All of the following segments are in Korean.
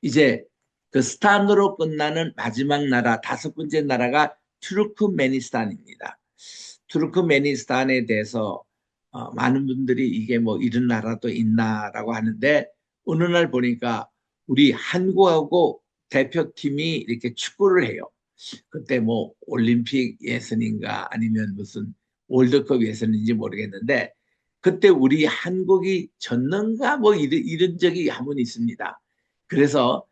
이제 그 스탄으로 끝나는 마지막 나라, 다섯 번째 나라가 투르크메니스탄입니다. 투르크메니스탄에 대해서 많은 분들이 이게 뭐 이런 나라도 있나라고 하는데, 어느 날 보니까 우리 한국하고 대표팀이 이렇게 축구를 해요. 그때 뭐 올림픽 예선인가 아니면 무슨 월드컵 예선인지 모르겠는데, 그때 우리 한국이 졌는가 뭐 이런 적이 한 번 있습니다. 그래서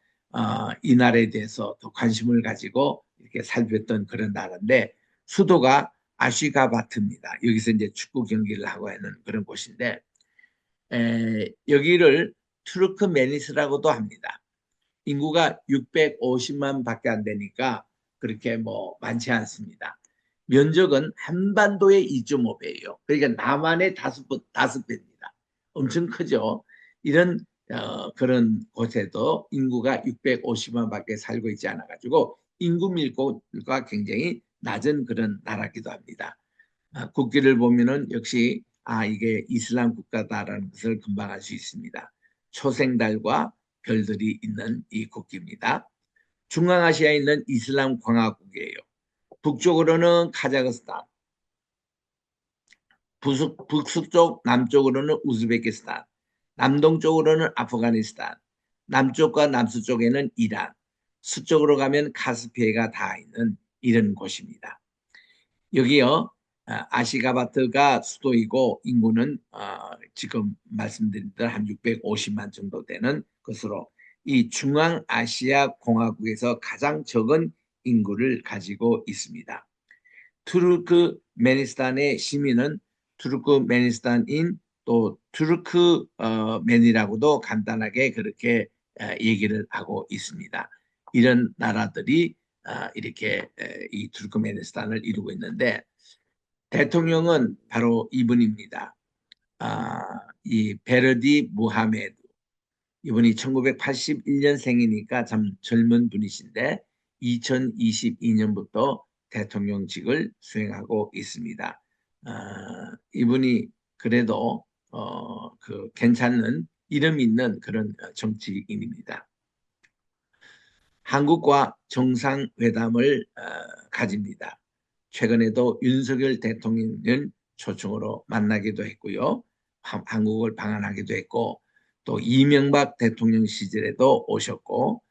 이 나라에 대해서 더 관심을 가지고 이렇게 살폈던 그런 나라인데, 수도가 아시가바트입니다. 여기서 이제 축구 경기를 하고 있는 그런 곳인데, 여기를 투르크메니스라고도 합니다. 인구가 650만 밖에 안 되니까 그렇게 뭐 많지 않습니다. 면적은 한반도의 2.5배예요. 그러니까 남한의 다섯 배입니다. 엄청 크죠. 이런 그런 곳에도 인구가 650만 밖에 살고 있지 않아 가지고 인구 밀도가 굉장히 낮은 그런 나라기도 합니다. 국기를 보면은 역시 이게 이슬람 국가다라는 것을 금방 알 수 있습니다. 초생달과 별들이 있는 이 국기입니다. 중앙아시아에 있는 이슬람 공화국이에요. 북쪽으로는 카자흐스탄, 북서쪽 남쪽으로는 우즈베키스탄, 남동쪽으로는 아프가니스탄, 남쪽과 남서쪽에는 이란, 서쪽으로 가면 카스피해가 다 있는 이런 곳입니다. 여기요, 아시가바트가 수도이고 인구는 지금 말씀드린 대로 한 650만 정도 되는 것으로 이 중앙아시아 공화국에서 가장 적은 인구를 가지고 있습니다. 투르크메니스탄의 시민은 투르크메니스탄인, 또 투르크맨이라고도 간단하게 그렇게 얘기를 하고 있습니다. 이런 나라들이 이렇게 이 투르크메니스탄을 이루고 있는데, 대통령은 바로 이분입니다. 아, 이 베르디 무하메드. 이분이 1981년생이니까 참 젊은 분이신데 2022년부터 대통령직을 수행하고 있습니다. 이분이 그래도 그 괜찮은 이름 있는 그런 정치인입니다. 한국과 정상회담을 가집니다. 최근에도 윤석열 대통령을 초청으로 만나기도 했고요. 한국을 방한하기도 했고, 또 이명박 대통령 시절에도 오셨고,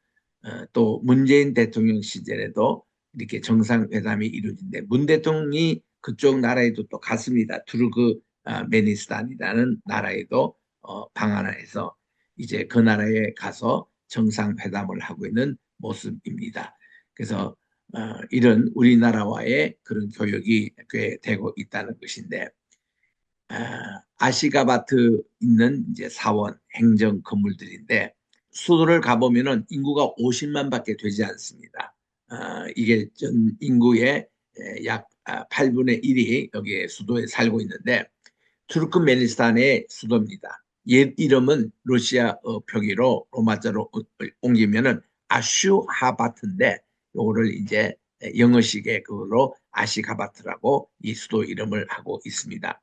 또 문재인 대통령 시절에도 이렇게 정상회담이 이루어진데, 문 대통령이 그쪽 나라에도 또 갔습니다. 투르크메니스탄이라는 나라에도 방한해서 이제 그 나라에 가서 정상회담을 하고 있는 모습입니다. 그래서 이런 우리나라와의 그런 교역이 꽤 되고 있다는 것인데, 아시가바트 있는 이제 사원 행정 건물들인데, 수도를 가보면은 인구가 50만밖에 되지 않습니다. 이게 전 인구의 약 8분의 1이 여기에 수도에 살고 있는데, 투르크메니스탄의 수도입니다. 옛 이름은 러시아 표기로 로마자로 옮기면은 아슈하바트인데, 요거를 이제 영어식의 그걸로 아시가바트라고 이 수도 이름을 하고 있습니다.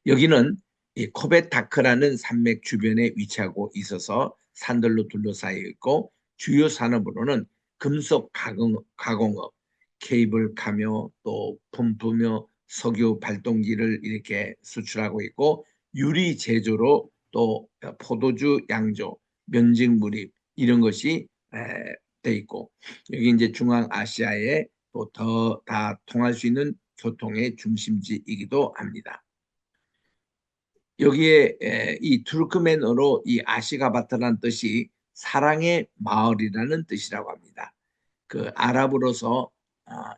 여기는 이 코베타크라는 산맥 주변에 위치하고 있어서 산들로 둘러싸여 있고, 주요 산업으로는 금속 가공업, 케이블 카며 또 펌프며 석유 발동기를 이렇게 수출하고 있고, 유리 제조로 또 포도주 양조, 면직 무립 이런 것이 돼 있고, 여기 이제 중앙아시아에 또 더 다 통할 수 있는 교통의 중심지이기도 합니다. 여기에 이 투르크멘어로 이 아시가바트라는 뜻이 사랑의 마을이라는 뜻이라고 합니다. 그 아랍어로서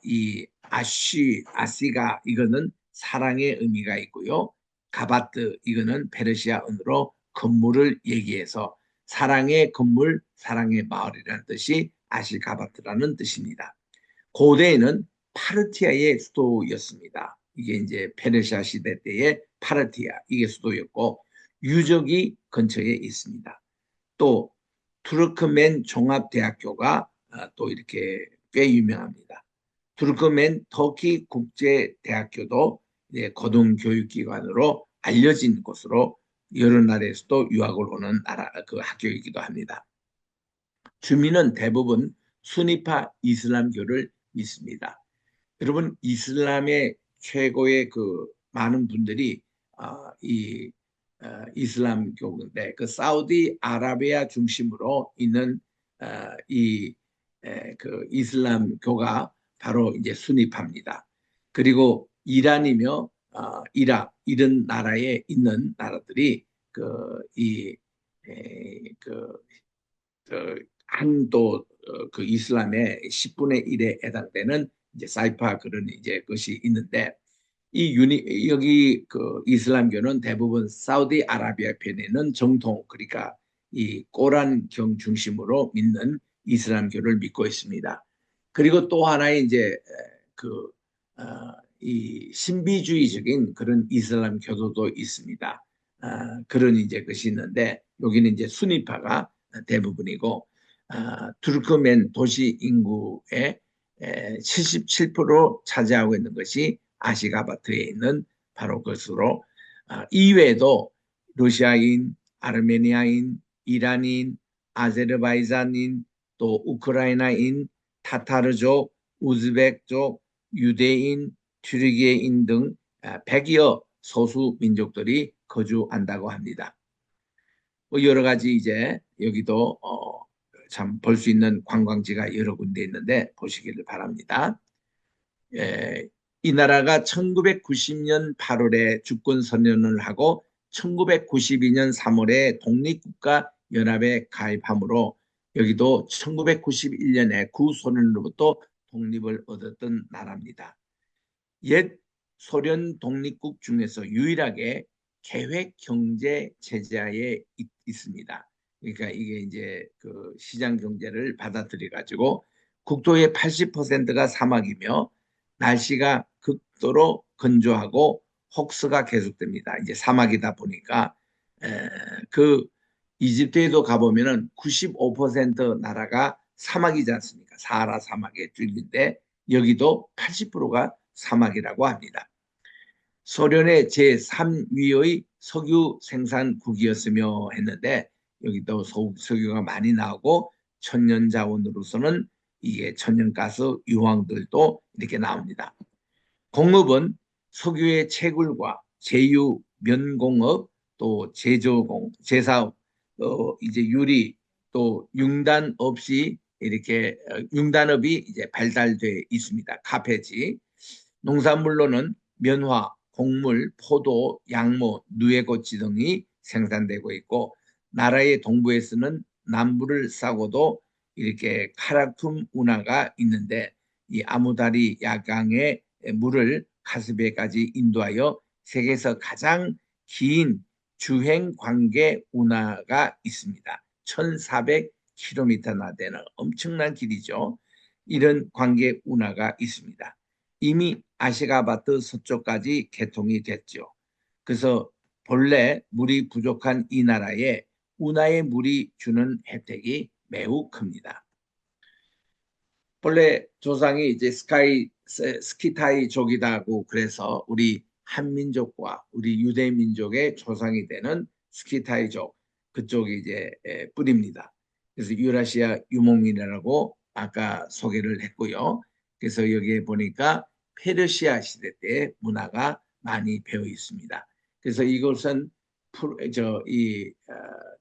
이 아시가 이거는 사랑의 의미가 있고요. 가바트 이거는 페르시아 언어로 건물을 얘기해서 사랑의 건물, 사랑의 마을이라는 뜻이 아시가바트라는 뜻입니다. 고대에는 파르티아의 수도였습니다. 이게 이제 페르시아 시대 때의 파르티아 이게 수도였고, 유적이 근처에 있습니다. 또 투르크멘 종합대학교가 또 이렇게 꽤 유명합니다. 투르크멘 터키 국제대학교도 고등교육기관으로 알려진 곳으로 여러 나라에서도 유학을 오는 나라 그 학교이기도 합니다. 주민은 대부분 수니파 이슬람교를 믿습니다. 여러분, 이슬람의 최고의 그 많은 분들이 이 이슬람교인데 그 사우디아라비아 중심으로 있는 그 이슬람교가 바로 이제 수니파입니다. 그리고 이란이며 이락 이런 나라에 있는 나라들이 그 한도 그 이슬람의 10분의 1에 해당되는 이제 사이파 그런 이제 것이 있는데 여기 그 이슬람교는 대부분 사우디아라비아 편에는 정통 그러니까 이 꼬란경 중심으로 믿는 이슬람교를 믿고 있습니다. 그리고 또 하나의 이제 그 이 신비주의적인 그런 이슬람 교도도 있습니다. 그런 이제 것이 있는데 여기는 이제 수니파가 대부분이고 투르크멘 도시 인구의 77% 차지하고 있는 것이 아시가바트에 있는 바로 것으로 이외에도 러시아인, 아르메니아인, 이란인, 아제르바이잔인, 또 우크라이나인, 타타르족, 우즈벡족, 유대인, 튀르기예인 등 100여 소수 민족들이 거주한다고 합니다. 여러 가지 이제 여기도 참 볼 수 있는 관광지가 여러 군데 있는데 보시기를 바랍니다. 이 나라가 1990년 8월에 주권 선언을 하고 1992년 3월에 독립국가 연합에 가입하므로 여기도 1991년에 구소련으로부터 독립을 얻었던 나라입니다. 옛 소련 독립국 중에서 유일하게 계획 경제 제재하에 있습니다. 그러니까 이게 이제 그 시장 경제를 받아들여 가지고 국토의 80%가 사막이며 날씨가 극도로 건조하고 혹스가 계속됩니다. 이제 사막이다 보니까 그 이집트에도 가보면은 95% 나라가 사막이지 않습니까? 사하라 사막의 줄기인데 여기도 80%가 사막이라고 합니다. 소련의 제3위의 석유 생산국이었으며 했는데 여기도 석유가 많이 나오고 천연자원으로서는 이게 천연가스 유황들도 이렇게 나옵니다. 공업은 석유의 채굴과 제유, 면공업, 또 제사업, 이제 유리, 또 융단 없이 이렇게 융단업이 이제 발달돼 있습니다. 카페지. 농산물로는 면화, 곡물, 포도, 양모, 누에고치 등이 생산되고 있고 나라의 동부에서는 남부를 싸고도 이렇게 카라툼 운하가 있는데 이 아무다리 야강의 물을 카스피해까지 인도하여 세계에서 가장 긴 주행 관계 운하가 있습니다. 1400km나 되는 엄청난 길이죠. 이런 관계 운하가 있습니다. 이미 아시가바트 서쪽까지 개통이 됐죠. 그래서 본래 물이 부족한 이 나라에 운하의 물이 주는 혜택이 매우 큽니다. 본래 조상이 이제 스키타이족이라고 그래서 우리 한민족과 우리 유대민족의 조상이 되는 스키타이족 그쪽이 이제 뿌립니다. 그래서 유라시아 유목민이라고 아까 소개를 했고요. 그래서 여기에 보니까 페르시아 시대 때 문화가 많이 배어 있습니다. 그래서 이것은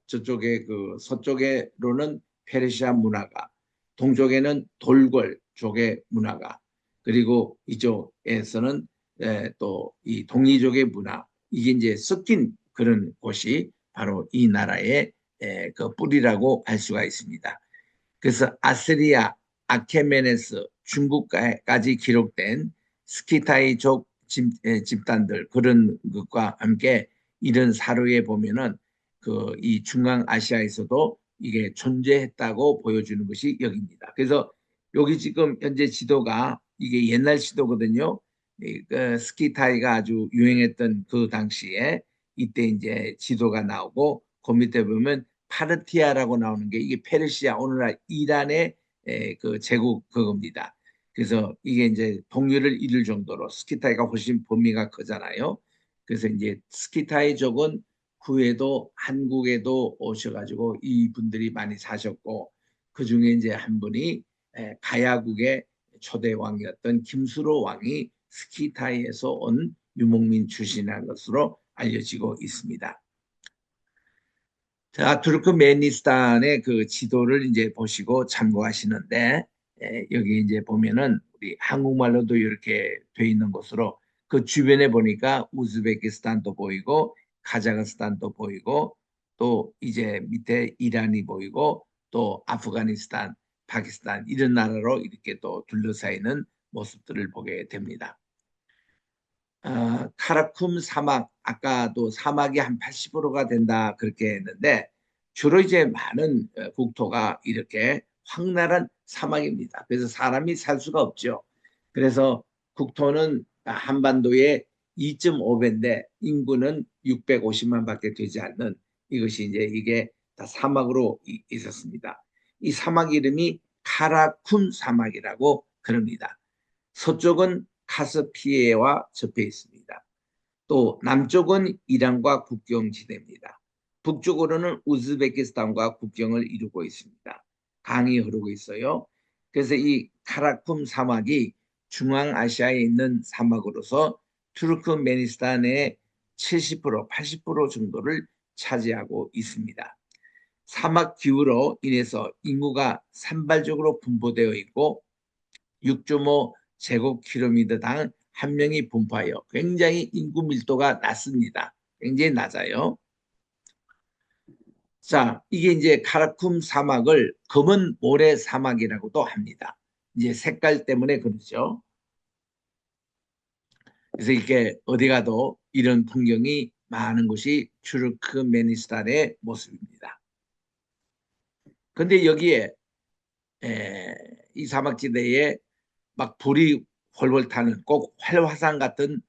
저쪽에 그 서쪽에로는 페르시아 문화가 동쪽에는 돌궐 쪽의 문화가 그리고 이쪽에서는 또 이 동이족의 문화 이게 이제 섞인 그런 곳이 바로 이 나라의 그 뿌리라고 할 수가 있습니다. 그래서 아스리아, 아케메네스, 중국까지 기록된 스키타이족 집단들 그런 것과 함께 이런 사료에 보면은 그 이 중앙아시아에서도 이게 존재했다고 보여주는 것이 여기입니다. 그래서 여기 지금 현재 지도가 이게 옛날 지도거든요. 그 스키타이가 아주 유행했던 그 당시에 이때 이제 지도가 나오고 그 밑에 보면 파르티아라고 나오는 게 이게 페르시아 오늘날 이란의 그 제국 그겁니다. 그래서 이게 이제 동요를 이룰 정도로 스키타이가 훨씬 범위가 크잖아요. 그래서 이제 스키타이족은 후에도 한국에도 오셔가지고 이분들이 많이 사셨고 그 중에 이제 한 분이 가야국의 초대 왕이었던 김수로 왕이 스키타이에서 온 유목민 출신인 것으로 알려지고 있습니다. 자, 투르크메니스탄의 그 지도를 이제 보시고 참고하시는데, 여기 이제 보면은 우리 한국말로도 이렇게 돼 있는 것으로 그 주변에 보니까 우즈베키스탄도 보이고 카자흐스탄도 보이고 또 이제 밑에 이란이 보이고 또 아프가니스탄, 파키스탄 이런 나라로 이렇게 또 둘러싸이는 모습들을 보게 됩니다. 카라쿰 사막, 아까도 사막이 한 80%가 된다 그렇게 했는데 주로 이제 많은 국토가 이렇게 황량한 사막입니다. 그래서 사람이 살 수가 없죠. 그래서 국토는 한반도의 2.5배인데 인구는 650만 밖에 되지 않는 이것이 이제 이게 다 사막으로 있었습니다. 이 사막 이름이 카라쿰 사막이라고 그럽니다. 서쪽은 카스피해와 접해 있습니다. 또 남쪽은 이란과 국경지대입니다. 북쪽으로는 우즈베키스탄과 국경을 이루고 있습니다. 강이 흐르고 있어요. 그래서 이 카라쿰 사막이 중앙아시아에 있는 사막으로서 투르크메니스탄의 70%, 80% 정도를 차지하고 있습니다. 사막 기후로 인해서 인구가 산발적으로 분포되어 있고 6.5 제곱킬로미터당 한 명이 분포하여 굉장히 인구 밀도가 낮습니다. 굉장히 낮아요. 자, 이게 이제 카라쿰 사막을 검은 모래 사막이라고도 합니다. 이제 색깔 때문에 그렇죠. 그래서 이렇게 어디 가도 이런 풍경이 많은 곳이 투르크메니스탄의 모습입니다. 근데 여기에 이 사막지대에 막 불이 훨훨 타는 꼭 활화산 같은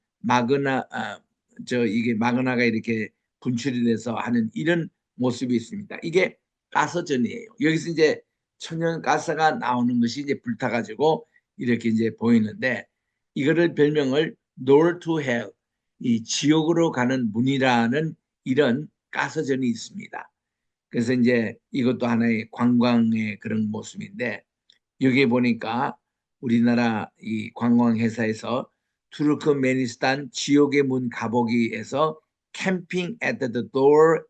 이게 마그나가 이렇게 분출이 돼서 하는 이런 모습이 있습니다. 이게 가스전이에요. 여기서 이제 천연 가스가 나오는 것이 이제 불타가지고 이렇게 이제 보이는데 이거를 별명을 Door to Hell, 이 지옥으로 가는 문이라는 이런 가스전이 있습니다. 그래서 이제 이것도 하나의 관광의 그런 모습인데 여기 보니까 우리나라 이 관광회사에서 투르크메니스탄 지옥의 문 가보기에서 캠핑 at the door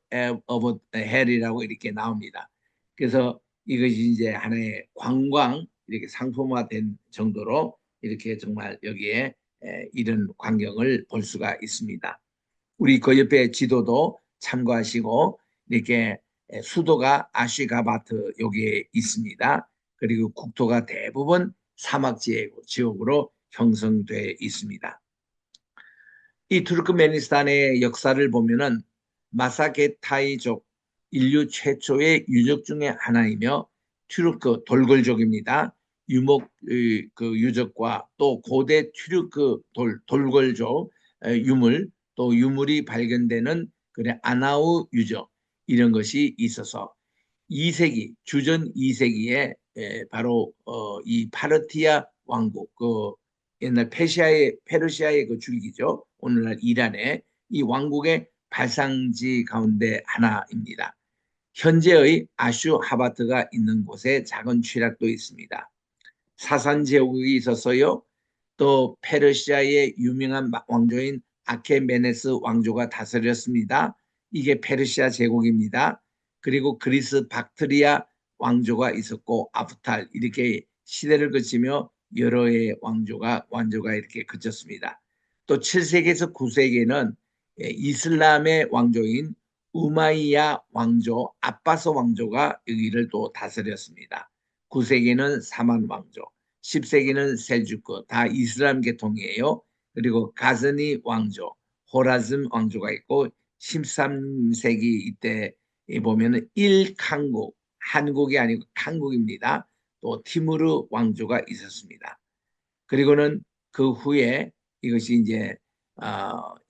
of hell이라고 이렇게 나옵니다. 그래서 이것이 이제 하나의 관광 이렇게 상품화된 정도로 이렇게 정말 여기에 이런 광경을 볼 수가 있습니다. 우리 그 옆에 지도도 참고하시고 이렇게 수도가 아쉬가바트 여기에 있습니다. 그리고 국토가 대부분 사막 지역으로 형성되어 있습니다. 이 투르크메니스탄의 역사를 보면은 마사게타이족 인류 최초의 유적 중에 하나이며 튀르크 돌궐족입니다. 유목 그 유적과 또 고대 튀르크 돌궐족 유물 또 유물이 발견되는 그래 아나우 유적 이런 것이 있어서 2세기 주전 2세기에 바로 이 파르티아 왕국 그 옛날 페르시아의 그 줄기죠. 오늘날 이란의 이 왕국의 발상지 가운데 하나입니다. 현재의 아슈하바트가 있는 곳에 작은 취락도 있습니다. 사산 제국이 있었어요. 또 페르시아의 유명한 왕조인 아케메네스 왕조가 다스렸습니다. 이게 페르시아 제국입니다. 그리고 그리스 박트리아 왕조가 있었고 아프탈 이렇게 시대를 거치며 여러 의 왕조가 이렇게 거쳤습니다. 또 7세기에서 9세기에는 이슬람의 왕조인 우마이야 왕조, 아바스 왕조가 여기를 또 다스렸습니다. 9세기는 사만 왕조, 10세기는 셀주크, 다 이슬람 계통이에요. 그리고 가즈니 왕조, 호라즘 왕조가 있고 13세기 이때 보면은 일칸국, 한국이 아니고 칸국입니다. 또 티무르 왕조가 있었습니다. 그리고는 그 후에 이것이 이제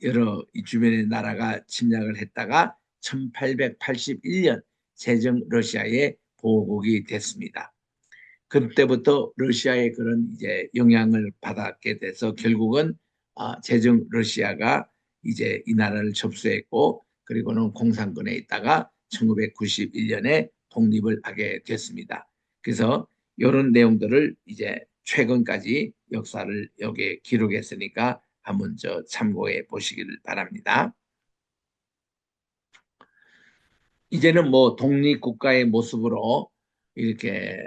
여러 주변의 나라가 침략을 했다가 1881년 세종 러시아의 보호국이 됐습니다. 그때부터 러시아의 그런 이제 영향을 받았게 돼서 결국은 세종 러시아가 이제 이 나라를 접수했고 그리고는 공산권에 있다가 1991년에 독립을 하게 됐습니다. 그래서 이런 내용들을 이제 최근까지 역사를 여기에 기록했으니까 한번 참고해 보시기를 바랍니다. 이제는 뭐 독립국가의 모습으로 이렇게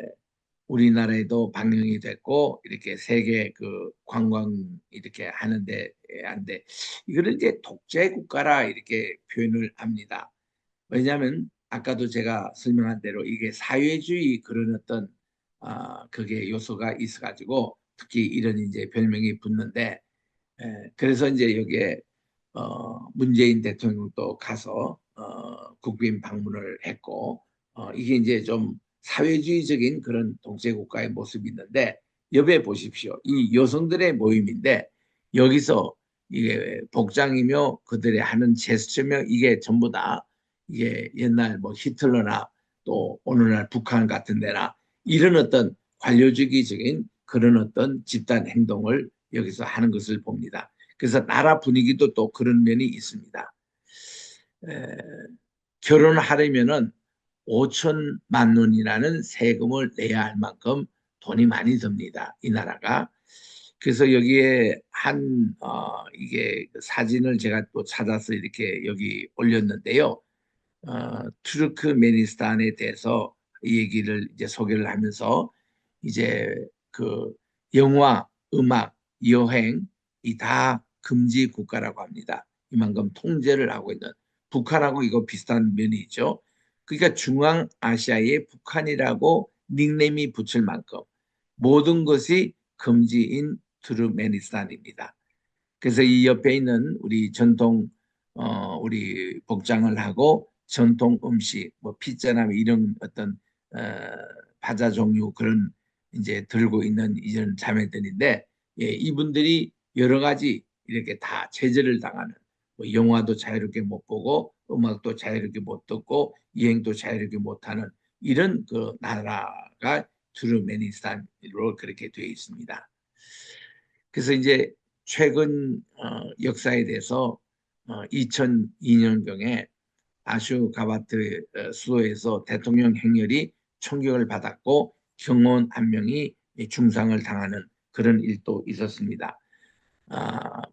우리나라에도 방영이 됐고 이렇게 세계 그 관광 이렇게 하는데 한데 이거를 이제 독재 국가라 이렇게 표현을 합니다. 왜냐하면 아까도 제가 설명한 대로 이게 사회주의 그런 어떤 그게 요소가 있어가지고 특히 이런 이제 별명이 붙는데 그래서 이제 여기에 문재인 대통령도 가서 국빈 방문을 했고 이게 이제 좀 사회주의적인 그런 독재국가의 모습이 있는데 여기에 보십시오. 이 여성들의 모임인데 여기서 이게 복장이며 그들의 하는 제스처며 이게 전부 다 이게 옛날 뭐 히틀러나 또 오늘날 북한 같은 데나 이런 어떤 관료주의적인 그런 어떤 집단 행동을 여기서 하는 것을 봅니다. 그래서 나라 분위기도 또 그런 면이 있습니다. 에, 결혼하려면은 5천만 원이라는 세금을 내야 할 만큼 돈이 많이 듭니다. 이 나라가. 그래서 여기에 이게 사진을 제가 또 찾아서 이렇게 여기 올렸는데요. 투르크메니스탄에 대해서 이 얘기를 이제 소개를 하면서 이제 그 영화, 음악, 여행 이 다 금지 국가라고 합니다. 이만큼 통제를 하고 있는 북한하고 이거 비슷한 면이 있죠. 그러니까 중앙아시아의 북한이라고 닉네임이 붙을 만큼 모든 것이 금지인 투르메니스탄입니다. 그래서 이 옆에 있는 우리 전통 우리 복장을 하고 전통 음식 뭐 피자나 이런 어떤 어, 과자 종류 그런 이제 들고 있는 이런 자매들인데 예, 이분들이 여러 가지 이렇게 다 제재를 당하는 뭐 영화도 자유롭게 못 보고 음악도 자유롭게 못 듣고 여행도 자유롭게 못 하는 이런 그 나라가 투르메니스탄으로 그렇게 되어 있습니다. 그래서 이제 최근 역사에 대해서 2002년경에 아슈가바트 수도에서 대통령 행렬이 총격을 받았고 경호원 한 명이 중상을 당하는 그런 일도 있었습니다.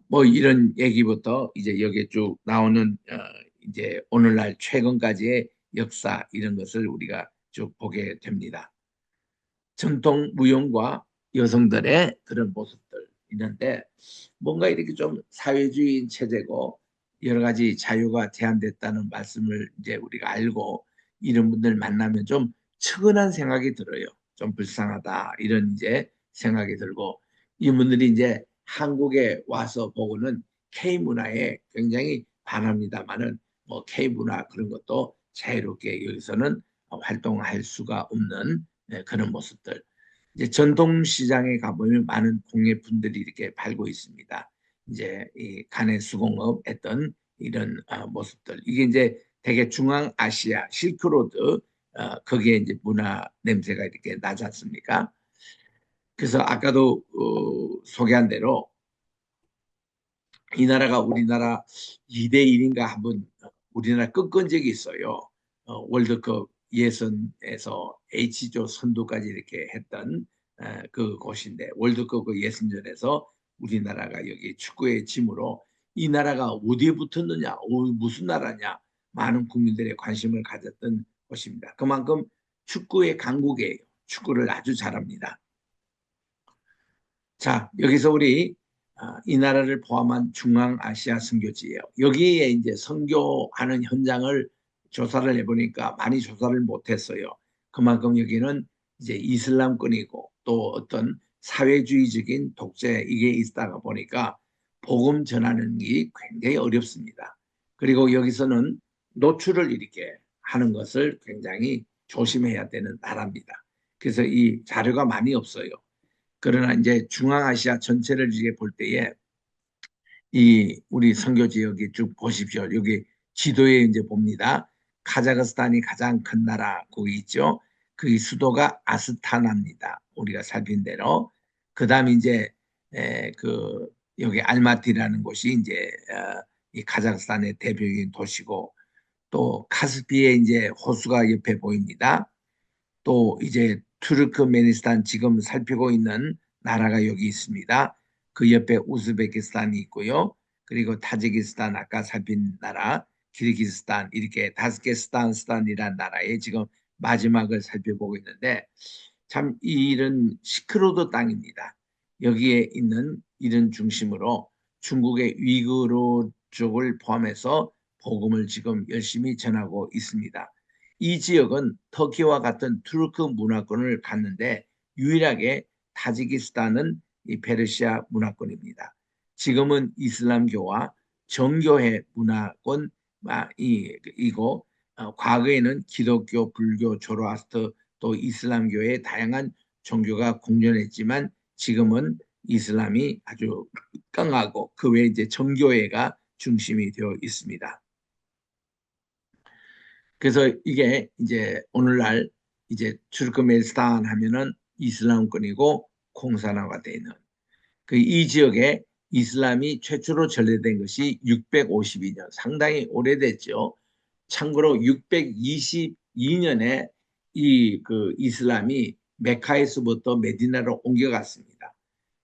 뭐 이런 얘기부터 이제 여기에 쭉 나오는 이제 오늘날 최근까지의 역사 이런 것을 우리가 쭉 보게 됩니다. 전통 무용과 여성들의 그런 모습들 있는데 뭔가 이렇게 좀 사회주의 체제고 여러 가지 자유가 제한됐다는 말씀을 이제 우리가 알고 이런 분들 만나면 좀 측은한 생각이 들어요. 좀 불쌍하다 이런 이제 생각이 들고 이분들이 이제 한국에 와서 보고는 K 문화에 굉장히 반합니다만은 뭐 K 문화 그런 것도 자유롭게 여기서는 활동할 수가 없는 그런 모습들. 이제 전통시장에 가보면 많은 공예품들이 이렇게 팔고 있습니다. 이제 이 간의 수공업 했던 이런 모습들. 이게 이제 되게 중앙아시아 실크로드 거기에 이제 문화 냄새가 이렇게 나지 않습니까? 그래서 아까도 소개한 대로 이 나라가 우리나라 2대 1인가 한번 우리나라 꺾은 적이 있어요. 월드컵 예선에서 H조 선두까지 이렇게 했던 그 곳인데 월드컵 그 예선전에서 우리나라가 여기 축구의 짐으로 이 나라가 어디에 붙었느냐, 무슨 나라냐 많은 국민들의 관심을 가졌던 곳입니다. 그만큼 축구의 강국이에요. 축구를 아주 잘합니다. 자, 여기서 우리 이 나라를 포함한 중앙아시아 선교지예요. 여기에 이제 선교하는 현장을 조사를 해보니까 많이 조사를 못했어요. 그만큼 여기는 이제 이슬람권이고 또 어떤 사회주의적인 독재 이게 있다가 보니까 복음 전하는 게 굉장히 어렵습니다. 그리고 여기서는 노출을 이렇게 하는 것을 굉장히 조심해야 되는 나라입니다. 그래서 이 자료가 많이 없어요. 그러나 이제 중앙아시아 전체를 이제 볼 때에 이 우리 선교 지역이 쭉 보십시오. 여기 지도에 이제 봅니다. 카자흐스탄이 가장 큰 나라 거기 있죠. 그 수도가 아스타나입니다. 우리가 살핀 대로. 그다음 이제 그 여기 알마티라는 곳이 이제 이 카자흐스탄의 대표적인 도시고 또 카스피에 이제 호수가 옆에 보입니다. 또 이제 투르크메니스탄 지금 살피고 있는 나라가 여기 있습니다. 그 옆에 우즈베키스탄이 있고요. 그리고 타지키스탄 아까 살핀 나라, 키르기스탄 이렇게 5개 스탄이라는 나라에 지금 마지막을 살펴보고 있는데 참 이런 시크로드 땅입니다. 여기에 있는 이런 중심으로 중국의 위구르 쪽을 포함해서 복음을 지금 열심히 전하고 있습니다. 이 지역은 터키와 같은 투르크 문화권을 갖는데 유일하게 타지키스탄은 이 페르시아 문화권입니다. 지금은 이슬람교와 정교회 문화권이고 과거에는 기독교, 불교, 조로아스터 또 이슬람교의 다양한 종교가 공존했지만 지금은 이슬람이 아주 강하고 그 외에 이제 정교회가 중심이 되어 있습니다. 그래서 이게 이제 오늘날 이제 투르크메니스탄 하면은 이슬람권이고 공산화가 되어 있는 그 이 지역에 이슬람이 최초로 전래된 것이 652년 상당히 오래됐죠. 참고로 622년에 이 그 이슬람이 메카에서부터 메디나로 옮겨갔습니다.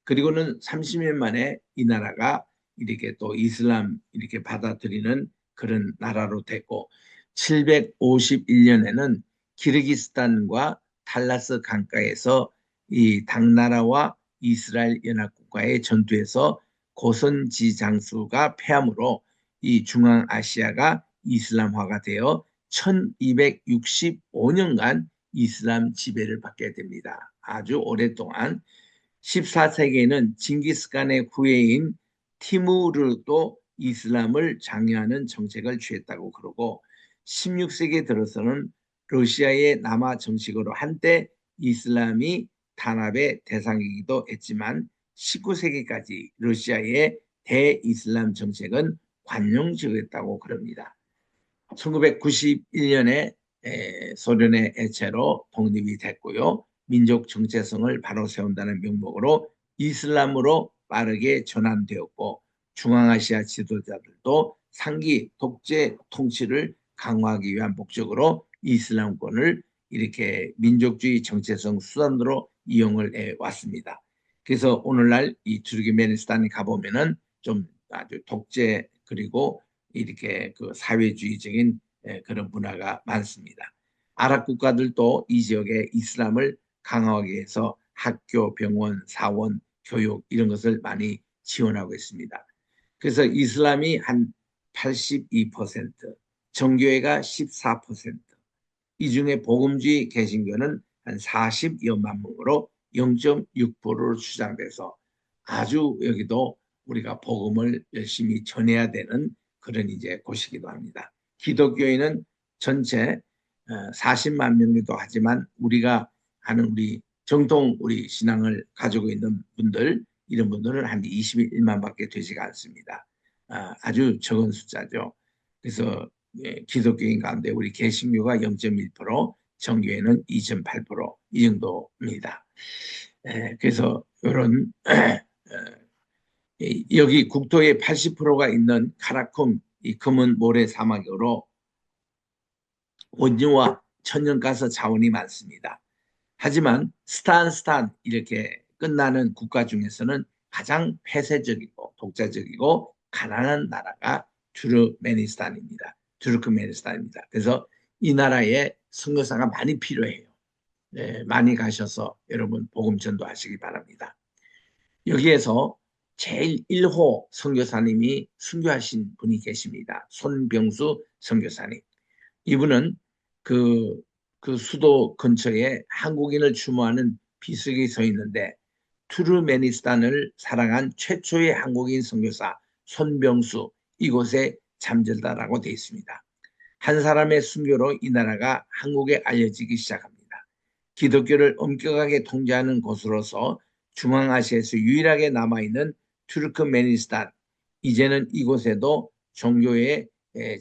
그리고는 30년 만에 이 나라가 이렇게 또 이슬람 이렇게 받아들이는 그런 나라로 됐고 751년에는 키르기스탄과 탈라스 강가에서 이 당나라와 이스라엘 연합국과의 전투에서 고선지 장수가 패함으로 이 중앙아시아가 이슬람화가 되어 1265년간 이슬람 지배를 받게 됩니다. 아주 오랫동안 14세기에는 징기스칸의 후예인 티무르도 이슬람을 장려하는 정책을 취했다고 그러고 16세기 들어서는 러시아의 남하 정식으로 한때 이슬람이 탄압의 대상이기도 했지만 19세기까지 러시아의 대이슬람 정책은 관용적이었다고 그럽니다. 1991년에 소련의 해체로 독립이 됐고요. 민족 정체성을 바로 세운다는 명목으로 이슬람으로 빠르게 전환되었고 중앙아시아 지도자들도 상기 독재 통치를 강화하기 위한 목적으로 이슬람권을 이렇게 민족주의 정체성 수단으로 이용을 해왔습니다. 그래서 오늘날 이 투르크메니스탄에 가보면은 좀 아주 독재 그리고 이렇게 그 사회주의적인 그런 문화가 많습니다. 아랍 국가들도 이 지역에 이슬람을 강화하기 위해서 학교, 병원, 사원, 교육 이런 것을 많이 지원하고 있습니다. 그래서 이슬람이 한 82%, 정교회가 14%, 이 중에 복음주의 개신교는 한 40여만 명으로 0.6%로 추정돼서 아주 여기도 우리가 복음을 열심히 전해야 되는 그런 이제 곳이기도 합니다. 기독교인은 전체 40만 명이기도 하지만 우리가 하는 우리 정통 우리 신앙을 가지고 있는 분들 이런 분들은 한 21만밖에 되지가 않습니다. 아주 적은 숫자죠. 그래서 기독교인 가운데 우리 개신교가 0.1%, 정교회는 2.8%이 정도입니다. 그래서 이런 여기 국토의 80%가 있는 카라쿰 이 검은 모래 사막으로 원유와 천연가스 자원이 많습니다. 하지만 스탄 이렇게 끝나는 국가 중에서는 가장 폐쇄적이고 독자적이고 가난한 나라가 투르크메니스탄입니다. 그래서 이 나라에 선교사가 많이 필요해요. 네, 많이 가셔서 여러분 복음 전도하시기 바랍니다. 여기에서 제일 1호 선교사님이 순교하신 분이 계십니다. 손병수 선교사님. 이분은 그, 그 수도 근처에 한국인을 추모하는 비석이 서 있는데 투르메니스탄을 사랑한 최초의 한국인 선교사 손병수 이곳에 잠들다라고 되어 있습니다. 한 사람의 순교로 이 나라가 한국에 알려지기 시작합니다. 기독교를 엄격하게 통제하는 곳으로서 중앙아시아에서 유일하게 남아있는 투르크메니스탄 이제는 이곳에도 종교의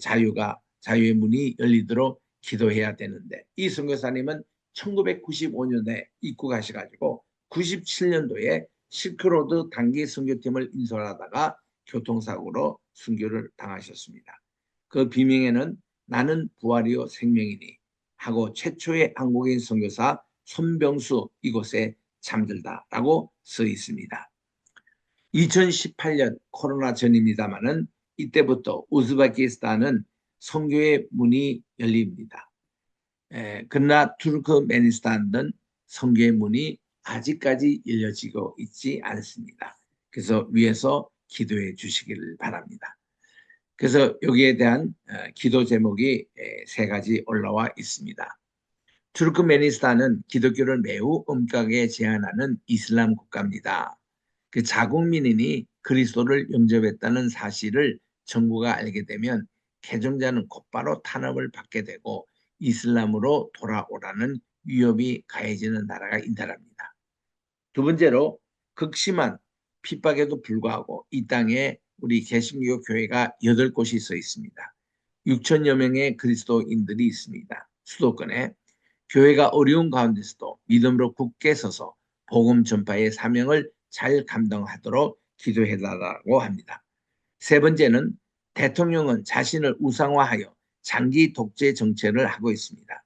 자유의 문이 열리도록 기도해야 되는데 이 선교사님은 1995년에 입국하셔가지고 97년도에 실크로드 단기 선교팀을 인솔하다가 교통사고로 순교를 당하셨습니다. 그 비명에는 나는 부활이요 생명이니 하고 최초의 한국인 선교사 손병수 이곳에 잠들다라고 써 있습니다. 2018년 코로나 전입니다마는 이때부터 우즈베키스탄은 선교의 문이 열립니다. 그러나 투르크메니스탄은 선교의 문이 아직까지 열려지고 있지 않습니다. 그래서 위에서 기도해 주시기를 바랍니다. 그래서 여기에 대한 기도 제목이 세 가지 올라와 있습니다. 투르크메니스탄은 기독교를 매우 엄격하게 제한하는 이슬람 국가입니다. 그 자국민이 그리스도를 영접했다는 사실을 정부가 알게 되면 개종자는 곧바로 탄압을 받게 되고 이슬람으로 돌아오라는 위협이 가해지는 나라가 이 나라입니다. 두 번째로 극심한 핍박에도 불구하고 이 땅에 우리 개신교 교회가 8곳이 서 있습니다. 6천여 명의 그리스도인들이 있습니다. 수도권에. 교회가 어려운 가운데서도 믿음으로 굳게 서서 복음 전파의 사명을 잘 감당하도록 기도해달라고 합니다. 세 번째는 대통령은 자신을 우상화하여 장기 독재 정책을 하고 있습니다.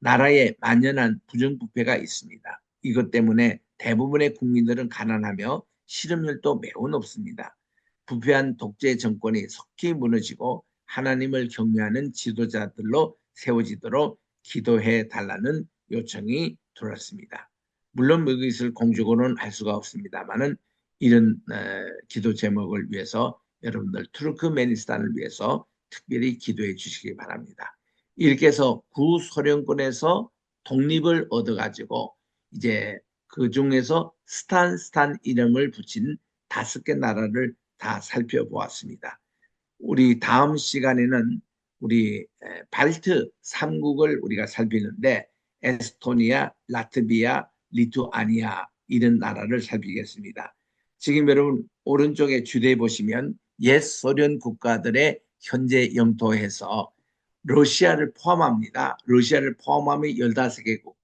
나라에 만연한 부정부패가 있습니다. 이것 때문에 대부분의 국민들은 가난하며 실업률도 매우 높습니다. 부패한 독재 정권이 속히 무너지고 하나님을 경외하는 지도자들로 세워지도록 기도해 달라는 요청이 들어왔습니다. 물론 이것을 공적으로는 할 수가 없습니다만은 이런 기도 제목을 위해서 여러분들 투르크메니스탄을 위해서 특별히 기도해 주시기 바랍니다. 이렇게 해서 구소련권에서 독립을 얻어가지고 이제 그 중에서 스탄 이름을 붙인 5개 나라를 다 살펴보았습니다. 우리 다음 시간에는 우리 발트 3국을 우리가 살피는데 에스토니아, 라트비아, 리투아니아 이런 나라를 살피겠습니다. 지금 여러분 오른쪽에 주대에 보시면 옛 소련 국가들의 현재 영토에서 러시아를 포함합니다. 러시아를 포함하면 15개국,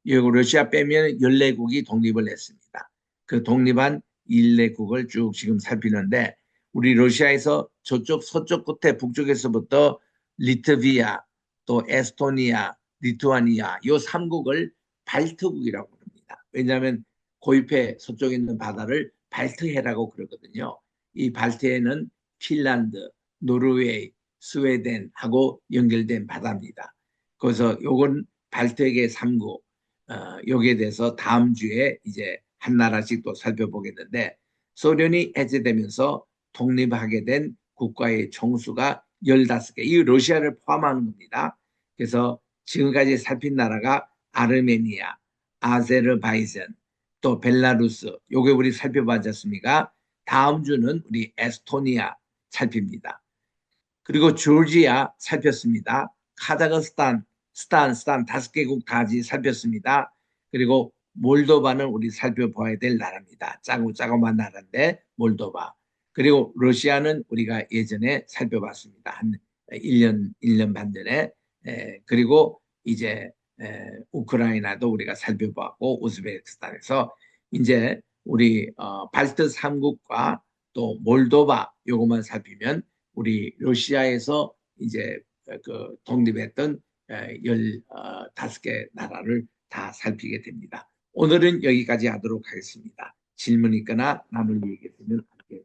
그리고 러시아 빼면 14국이 독립을 했습니다. 그 독립한 14국을 쭉 지금 살피는데 우리 러시아에서 저쪽 서쪽 끝에 북쪽에서부터 리트비아, 또 에스토니아, 리투아니아 이 3국을 발트국이라고 합니다. 왜냐하면 고유패 서쪽에 있는 바다를 발트해라고 그러거든요. 이 발트해는 핀란드, 노르웨이, 스웨덴하고 연결된 바다입니다. 그래서 요건 발트해의 3국, 여기에 대해서 다음 주에 이제 한 나라씩 또 살펴보겠는데 소련이 해제되면서 독립하게 된 국가의 총수가 15개, 이 러시아를 포함하는 겁니다. 그래서 지금까지 살핀 나라가 아르메니아, 아제르바이잔, 또 벨라루스, 요게 우리 살펴봤지 않습니까? 다음 주는 우리 에스토니아 살핍니다. 그리고 조지아 살폈습니다. 카자흐스탄, 스탄 5개국 다지 살폈습니다. 그리고 몰도바는 우리 살펴봐야 될 나라입니다. 짜고만 나라인데 몰도바. 그리고 러시아는 우리가 예전에 살펴봤습니다. 한 1년 반 전에. 그리고 이제 우크라이나도 우리가 살펴봤고 우즈베키스탄에서 이제 우리 발트 3국과 또 몰도바 요것만 살피면 우리 러시아에서 이제 그 독립했던 15개 나라를 다 살피게 됩니다. 오늘은 여기까지 하도록 하겠습니다. 질문 있거나 나눌 얘기 있으면 함께